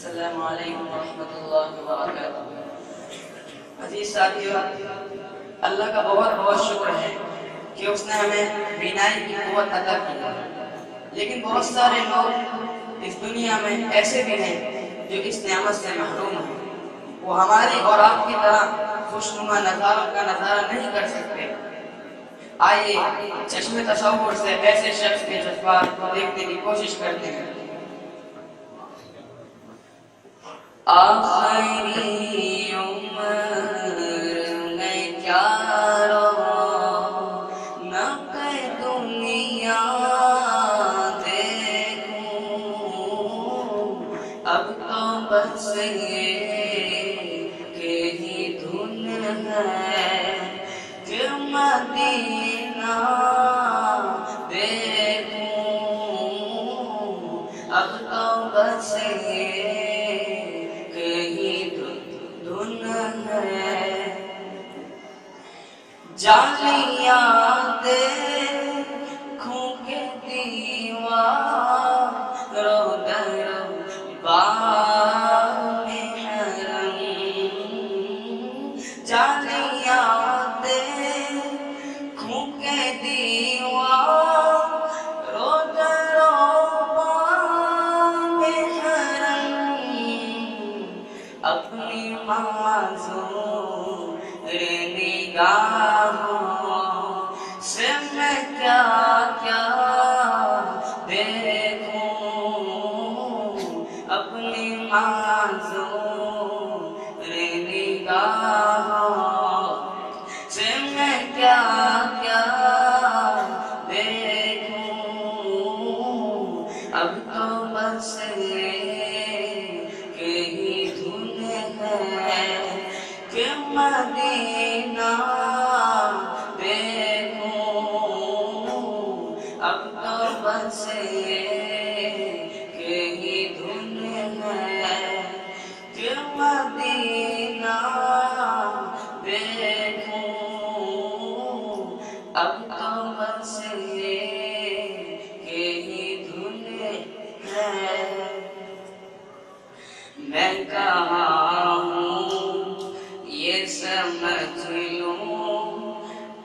السلام علیکم ورحمۃ اللہ وبرکاتہ۔ عزیز ساتھیو، اللہ کا بہت بہت شکر ہے کہ اس نے ہمیں بینائی کی قوت عطا کی ہے، لیکن بہت سارے لوگ اس دنیا میں ایسے بھی ہیں جو اس نعمت سے محروم ہیں۔ وہ ہماری اور آپ کی طرح خوشنما نظاروں کا نظارہ نہیں کر سکتے۔ آئیے چشم تصور سے ایسے شخص کے جذبات کو دیکھنے کی کوشش کرتے ہیں۔ آخری عمر میں کیا رونق دنیا دیکھوں، اب تو بس یہ کہ ہی دھن ہے کہ مدینہ دیکھوں، اب تو بس یہ جالیاں دیکھوں کے دیوار رو در بام حرم، جالیاں دیکھوں کے دیوار رو در بام حرم، اپنی معذور نگاہوں سے میں کیا کیا دیکھوں، اپنی معذور نگاہوں سے میں کیا کیا دیکھوں، اب تو بس کہ ہی دھن ہے کہ مدینہ دیکھوں، اب تو بس کہ ہی دھن ہے کہ مدینہ دیکھوں، اب تو بس کہ ہی دھن ہے۔ میں کہاں ہوں یہ سمجھ لوں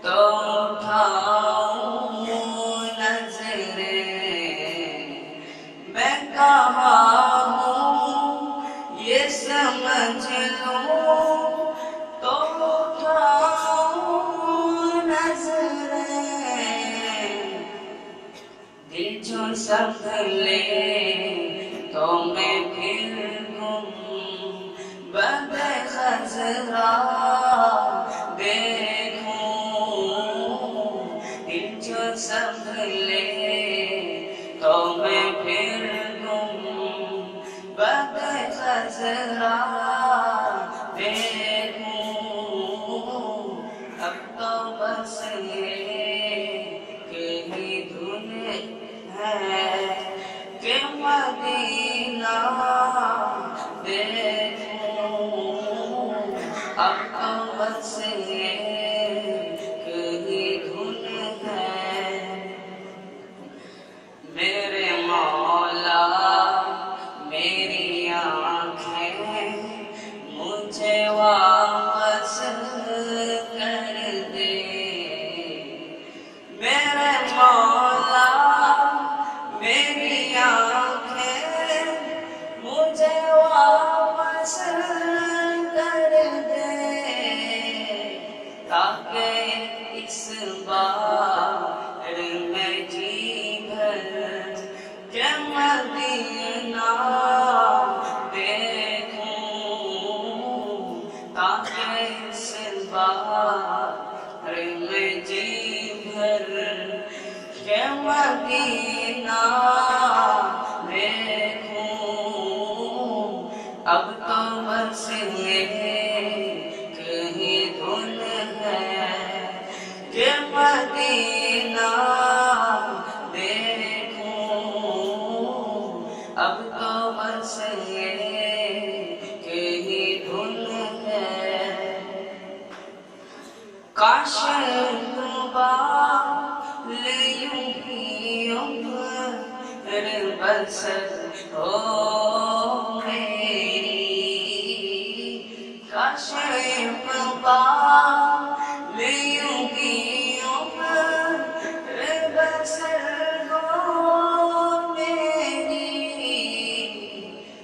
تو اٹھاؤں نظریں، میں کہاں ہوں یہ سمجھ لوں تو اٹھاؤں نظریں، دل جو سنبھلے تو میں پھر بد خزرا دیکھوں، دل جو سنبھلے تو میں پھر بد خزرا دیکھوں، اب تو بس کہ ہی دھن ہے کہ مدینہ دیکھوں، اب تو بس کہ ہی دھن ہے۔ میرے مولا میری آنکھیں مجھے واپس کر دے، میرے مولا میری آنکھیں مجھے واپس کر دے، تاکہ اس بار میں جی بھر کے مدینہ دیکھوں، تاکہ اس بار میں جی بھر کے مدینہ دیکھوں، اب تو بس کہ ہی دھن ہے کہ مدینہ دیکھوں، اب تو بس کہ ہی دھن ہے۔ کاش بال یوں ہی عمر بسر ہو عاشق والیوں کی عمر بسر ہو میری،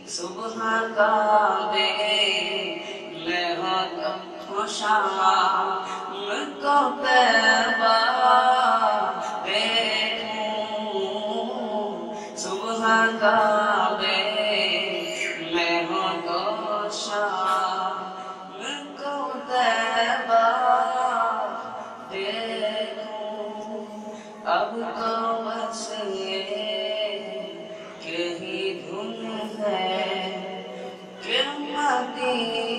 صبح کعبے میں ہو تو شام کو طیبہ دیکھوں، صبح کعبے میں ہو تو شام کو طیبہ دیکھوں، اب تو بس یہ کہ ہی دھن ہے کہ مدینہ